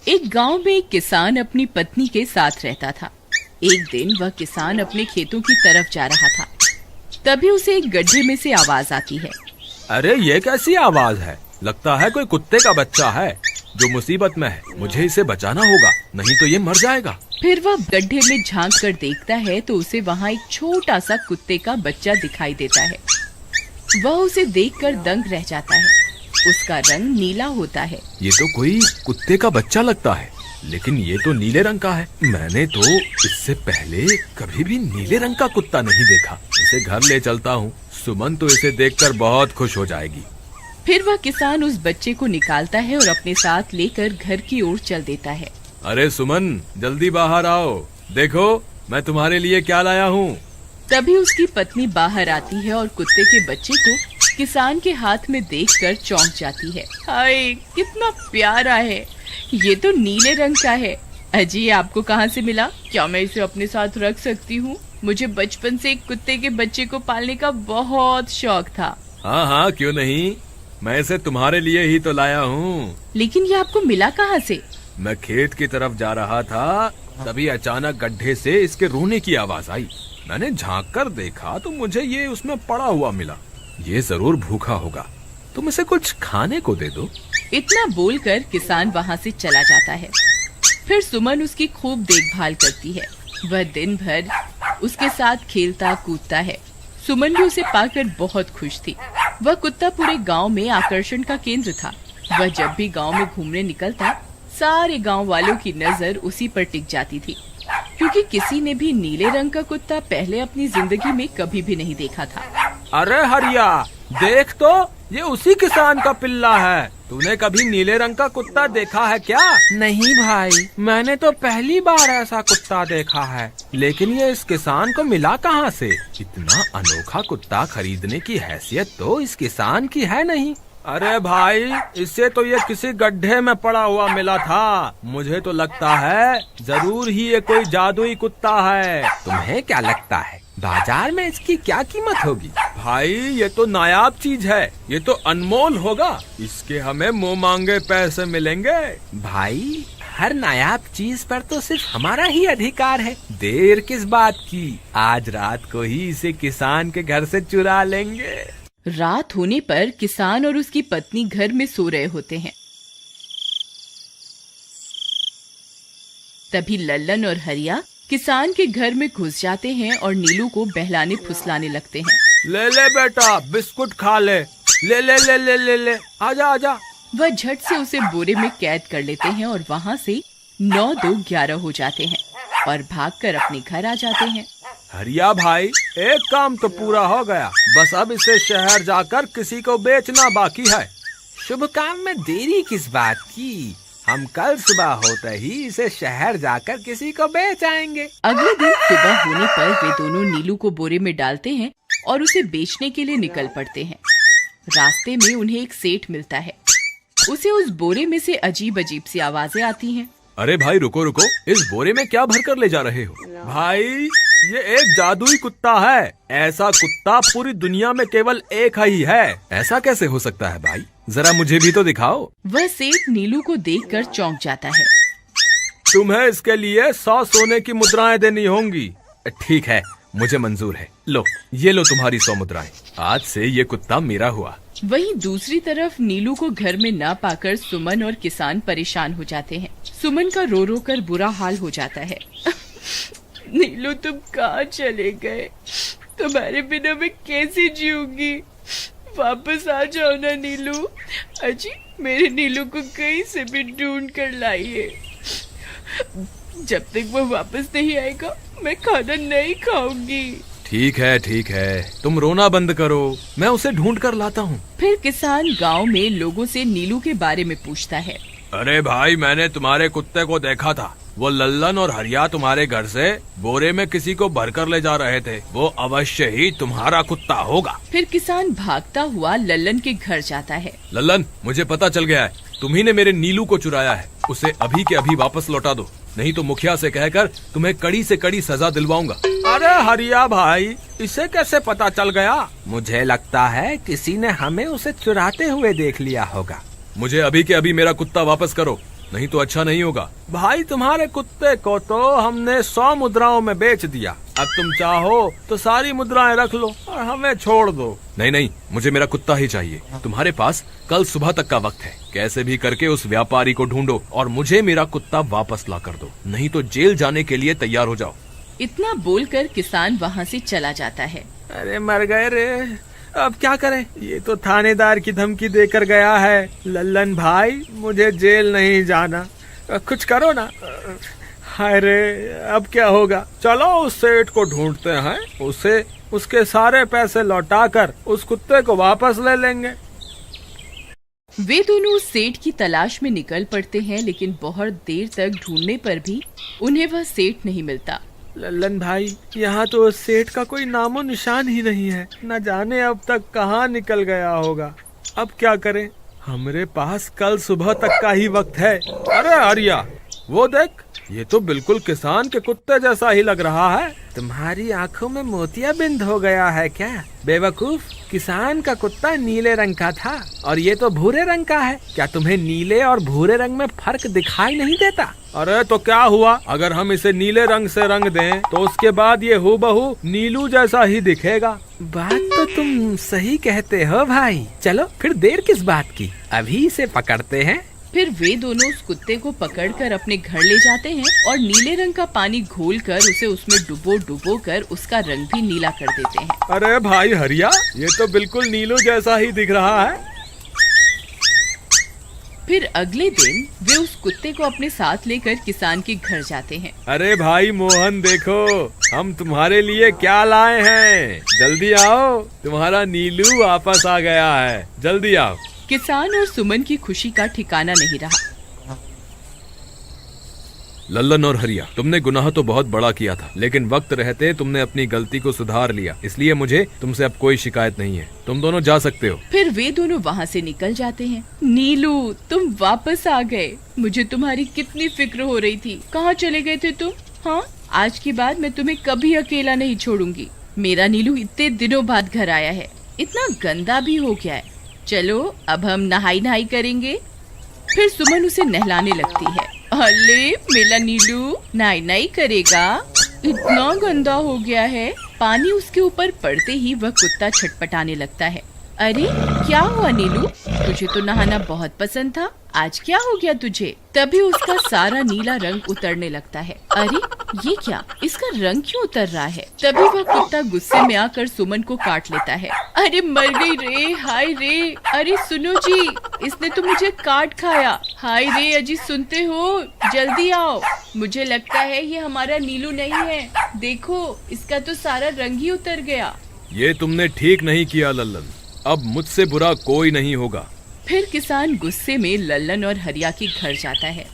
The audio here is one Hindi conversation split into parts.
एक गांव में एक किसान अपनी पत्नी के साथ रहता था। एक दिन वह किसान अपने खेतों की तरफ जा रहा था। तभी उसे एक गड्ढे में से आवाज आती है। अरे ये कैसी आवाज है? लगता है कोई कुत्ते का बच्चा है जो मुसीबत में है। मुझे इसे बचाना होगा, नहीं तो ये मर जाएगा। फिर वह गड्ढे में झांक कर देखता है तो उसे वहाँ एक छोटा सा कुत्ते का बच्चा दिखाई देता है। वह उसे देखकर दंग रह जाता है। उसका रंग नीला होता है। ये तो कोई कुत्ते का बच्चा लगता है, लेकिन ये तो नीले रंग का है। मैंने तो इससे पहले कभी भी नीले रंग का कुत्ता नहीं देखा। इसे घर ले चलता हूँ। सुमन तो इसे देखकर बहुत खुश हो जाएगी। फिर वह किसान उस बच्चे को निकालता है और अपने साथ लेकर घर की ओर चल देता है। अरे सुमन, जल्दी बाहर आओ, देखो मैं तुम्हारे लिए क्या लाया हूँ। तभी उसकी पत्नी बाहर आती है और कुत्ते के बच्चे को किसान के हाथ में देखकर चौंक जाती है। हाय, कितना प्यारा है! ये तो नीले रंग का है। अजी, ये आपको कहाँ से मिला? क्या मैं इसे अपने साथ रख सकती हूँ? मुझे बचपन से एक कुत्ते के बच्चे को पालने का बहुत शौक था। हाँ हाँ, क्यों नहीं, मैं इसे तुम्हारे लिए ही तो लाया हूँ। लेकिन ये आपको मिला कहाँ से? मैं खेत की तरफ जा रहा था, तभी अचानक गड्ढे से इसके रोने की आवाज आई। मैंने झांक कर देखा तो मुझे ये उसमें पड़ा हुआ मिला। ये जरूर भूखा होगा, तुम इसे कुछ खाने को दे दो। इतना बोलकर किसान वहाँ से चला जाता है। फिर सुमन उसकी खूब देखभाल करती है। वह दिन भर उसके साथ खेलता कूदता है। सुमन भी उसे पाकर बहुत खुश थी। वह कुत्ता पूरे गांव में आकर्षण का केंद्र था। वह जब भी गांव में घूमने निकलता, सारे गांव वालों की नजर उसी पर टिक जाती थी, क्योंकि किसी ने भी नीले रंग का कुत्ता पहले अपनी जिंदगी में कभी भी नहीं देखा था। अरे हरिया, देख तो, ये उसी किसान का पिल्ला है। तूने कभी नीले रंग का कुत्ता देखा है क्या? नहीं भाई, मैंने तो पहली बार ऐसा कुत्ता देखा है। लेकिन ये इस किसान को मिला कहाँ से? इतना अनोखा कुत्ता खरीदने की हैसियत तो इस किसान की है नहीं। अरे भाई, इससे तो ये किसी गड्ढे में पड़ा हुआ मिला था। मुझे तो लगता है जरूर ही ये कोई जादुई कुत्ता है। तुम्हें क्या लगता है बाजार में इसकी क्या कीमत होगी? भाई, ये तो नायाब चीज है, ये तो अनमोल होगा। इसके हमें मुंह मांगे पैसे मिलेंगे। भाई, हर नायाब चीज पर तो सिर्फ हमारा ही अधिकार है। देर किस बात की, आज रात को ही इसे किसान के घर से चुरा लेंगे। रात होने पर किसान और उसकी पत्नी घर में सो रहे होते हैं। तभी लल्लन और हरिया किसान के घर में घुस जाते हैं और नीलू को बहलाने फुसलाने लगते हैं। ले ले बेटा, बिस्कुट खा ले। ले ले ले ले ले ले, आजा आजा। वह झट से उसे बोरे में कैद कर लेते हैं और वहाँ से 9-2-11 हो जाते हैं और भागकर अपने घर आ जाते हैं। हरिया भाई, एक काम तो पूरा हो गया, बस अब इसे शहर जाकर किसी को बेचना बाकी है। शुभ काम में देरी किस बात की? हम कल सुबह होते ही इसे शहर जाकर किसी को बेच आएंगे। अगले दिन सुबह होने पर वे दोनों नीलू को बोरे में डालते हैं और उसे बेचने के लिए निकल पड़ते हैं। रास्ते में उन्हें एक सेठ मिलता है। उसे उस बोरे में से अजीब अजीब सी आवाजें आती हैं। अरे भाई, रुको रुको, इस बोरे में क्या भर कर ले जा रहे हो? भाई, ये एक जादुई कुत्ता है। ऐसा कुत्ता पूरी दुनिया में केवल एक ही है। ऐसा कैसे हो सकता है भाई? जरा मुझे भी तो दिखाओ। वह सेठ नीलू को देखकर चौंक जाता है। तुम्हें इसके लिए 100 सोने की मुद्राएं देनी होंगी। ठीक है, मुझे मंजूर है। लो, ये लो तुम्हारी 100 मुद्राएं। आज से ये कुत्ता मेरा हुआ। वहीं दूसरी तरफ नीलू को घर में न पाकर सुमन और किसान परेशान हो जाते हैं। सुमन का रो रो कर बुरा हाल हो जाता है। नीलू, तुम कहाँ चले गए? तुम्हारे बिना मैं कैसे जीऊंगी? वापस आ जाओ ना नीलू। अजी, मेरे नीलू को कहीं से भी ढूंढ कर लाइए। जब तक वो वापस नहीं आएगा, मैं खाना नहीं खाऊंगी। ठीक है, तुम रोना बंद करो, मैं उसे ढूंढ कर लाता हूँ। फिर किसान गांव में लोगों से नीलू के बारे में पूछता है। अरे भाई, मैंने तुम्हारे कुत्ते को देखा था। वो लल्लन और हरिया तुम्हारे घर से बोरे में किसी को भरकर ले जा रहे थे। वो अवश्य ही तुम्हारा कुत्ता होगा। फिर किसान भागता हुआ लल्लन के घर जाता है। लल्लन, मुझे पता चल गया है, तुम्ही ने मेरे नीलू को चुराया है। उसे अभी के अभी वापस लौटा दो, नहीं तो मुखिया से कहकर तुम्हें कड़ी से कड़ी सजा दिलवाऊंगा। अरे हरिया भाई, इसे कैसे पता चल गया? मुझे लगता है किसी ने हमें उसे चुराते हुए देख लिया होगा। मुझे अभी के अभी मेरा कुत्ता वापस करो, नहीं तो अच्छा नहीं होगा। भाई तुम्हारे कुत्ते को तो हमने 100 मुद्राओं में बेच दिया, अब तुम चाहो तो सारी मुद्राएं रख लो और हमें छोड़ दो। नहीं नहीं, मुझे मेरा कुत्ता ही चाहिए। तुम्हारे पास कल सुबह तक का वक्त है, कैसे भी करके उस व्यापारी को ढूंढो और मुझे मेरा कुत्ता वापस ला कर दो, नहीं तो जेल जाने के लिए तैयार हो जाओ। इतना बोलकर किसान वहाँ से चला जाता है। अरे मर गए रे, अब क्या करें, ये तो थानेदार की धमकी देकर गया है। लल्लन भाई, मुझे जेल नहीं जाना, कुछ करो ना। हाय रे, अब क्या होगा। चलो उस सेठ को ढूंढते हैं, उसे उसके सारे पैसे लौटाकर उस कुत्ते को वापस ले लेंगे। वे दोनों उस सेठ की तलाश में निकल पड़ते हैं, लेकिन बहुत देर तक ढूंढने पर भी उन्हें वह सेठ नहीं मिलता। लल्लन भाई, यहाँ तो उस सेठ का कोई नामो निशान ही नहीं है, न जाने अब तक कहाँ निकल गया होगा। अब क्या करें, हमारे पास कल सुबह तक का ही वक्त है। अरे आर्या, वो देख, ये तो बिल्कुल किसान के कुत्ते जैसा ही लग रहा है। तुम्हारी आंखों में मोतियाबिंद हो गया है क्या बेवकूफ? किसान का कुत्ता नीले रंग का था और ये तो भूरे रंग का है। क्या तुम्हें नीले और भूरे रंग में फर्क दिखाई नहीं देता? अरे तो क्या हुआ, अगर हम इसे नीले रंग से रंग दें तो उसके बाद ये हूबहू नीलू जैसा ही दिखेगा। बात तो तुम सही कहते हो भाई, चलो फिर देर किस बात की, अभी इसे पकड़ते हैं। फिर वे दोनों उस कुत्ते को पकड़कर अपने घर ले जाते हैं और नीले रंग का पानी घोलकर उसे उसमें डुबो कर उसका रंग भी नीला कर देते हैं। अरे भाई हरिया, ये तो बिल्कुल नीलू जैसा ही दिख रहा है। फिर अगले दिन वे उस कुत्ते को अपने साथ लेकर किसान के घर जाते हैं। अरे भाई मोहन, देखो हम तुम्हारे लिए क्या लाए हैं, जल्दी आओ, तुम्हारा नीलू वापस आ गया है, जल्दी आओ। किसान और सुमन की खुशी का ठिकाना नहीं रहा। लल्लन और हरिया, तुमने गुनाह तो बहुत बड़ा किया था, लेकिन वक्त रहते तुमने अपनी गलती को सुधार लिया, इसलिए मुझे तुमसे अब कोई शिकायत नहीं है, तुम दोनों जा सकते हो। फिर वे दोनों वहाँ से निकल जाते हैं। नीलू, तुम वापस आ गए, मुझे तुम्हारी कितनी फिक्र हो रही थी, कहाँ चले गए थे तुम? हाँ, आज के बाद मैं तुम्हें कभी अकेला नहीं छोड़ूंगी। मेरा नीलू इतने दिनों बाद घर आया है, इतना गंदा भी हो गया है। चलो अब हम नहाई करेंगे। फिर सुमन उसे नहलाने लगती है। अले मेरा नीलू नहाई करेगा, इतना गंदा हो गया है। पानी उसके ऊपर पड़ते ही वह कुत्ता छटपटाने लगता है। अरे क्या हुआ नीलू, तुझे तो नहाना बहुत पसंद था, आज क्या हो गया तुझे? तभी उसका सारा नीला रंग उतरने लगता है। अरे ये क्या, इसका रंग क्यों उतर रहा है? तभी वह कुत्ता गुस्से में आकर सुमन को काट लेता है। अरे मर गई रे, हाय रे, अरे सुनो जी, इसने तो मुझे काट खाया। हाय रे अजी, सुनते हो, जल्दी आओ, मुझे लगता है ये हमारा नीलू नहीं है, देखो इसका तो सारा रंग ही उतर गया। ये तुमने ठीक नहीं किया लल्लन, अब मुझसे बुरा कोई नहीं होगा। फिर किसान गुस्से में लल्लन और हरिया के घर जाता है।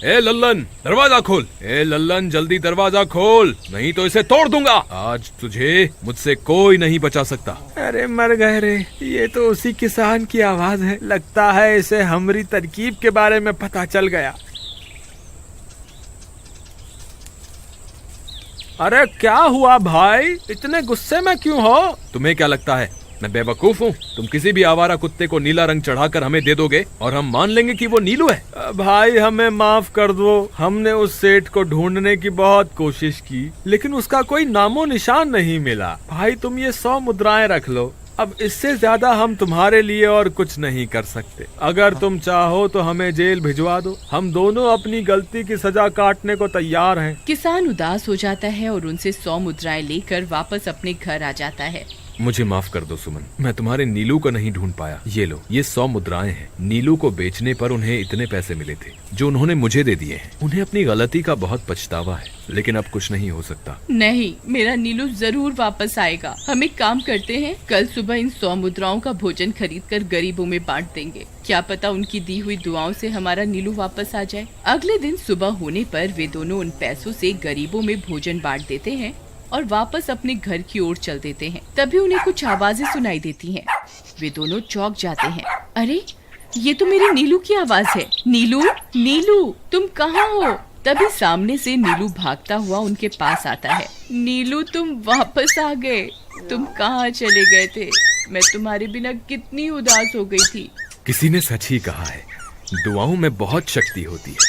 ए लल्लन, दरवाजा खोल। ए लल्लन, जल्दी दरवाजा खोल, नहीं तो इसे तोड़ दूंगा। आज तुझे मुझसे कोई नहीं बचा सकता। अरे मर गए रे, ये तो उसी किसान की आवाज है, लगता है इसे हमारी तरकीब के बारे में पता चल गया। अरे क्या हुआ भाई, इतने गुस्से में क्यों हो? तुम्हें क्या लगता है मैं बेवकूफ हूँ? तुम किसी भी आवारा कुत्ते को नीला रंग चढ़ाकर हमें दे दोगे और हम मान लेंगे कि वो नीलू है? भाई हमें माफ कर दो, हमने उस सेठ को ढूंढने की बहुत कोशिश की, लेकिन उसका कोई नामो निशान नहीं मिला। भाई तुम ये 100 मुद्राएं रख लो, अब इससे ज्यादा हम तुम्हारे लिए और कुछ नहीं कर सकते। अगर तुम चाहो तो हमें जेल भिजवा दो, हम दोनों अपनी गलती की सजा काटने को तैयार हैं। किसान उदास हो जाता है और उनसे 100 मुद्राएं लेकर वापस अपने घर आ जाता है। मुझे माफ कर दो सुमन, मैं तुम्हारे नीलू को नहीं ढूंढ पाया। ये लो, ये 100 मुद्राएं हैं। नीलू को बेचने पर उन्हें इतने पैसे मिले थे जो उन्होंने मुझे दे दिए हैं। उन्हें अपनी गलती का बहुत पछतावा है, लेकिन अब कुछ नहीं हो सकता। नहीं, मेरा नीलू जरूर वापस आएगा। हम एक काम करते हैं, कल सुबह इन 100 मुद्राओं का भोजन खरीदकर गरीबों में बांट देंगे। क्या पता उनकी दी हुई दुआओं से हमारा नीलू वापस आ जाए। अगले दिन सुबह होने पर वे दोनों उन पैसों से गरीबों में भोजन बांट देते हैं और वापस अपने घर की ओर चल देते हैं। तभी उन्हें कुछ आवाजें सुनाई देती हैं। वे दोनों चौंक जाते हैं। अरे ये तो मेरी नीलू की आवाज है। नीलू, नीलू तुम कहाँ हो? तभी सामने से नीलू भागता हुआ उनके पास आता है। नीलू तुम वापस आ गए, तुम कहाँ चले गए थे? मैं तुम्हारे बिना कितनी उदास हो गई थी। किसी ने सच ही कहा है, दुआओं में बहुत शक्ति होती है।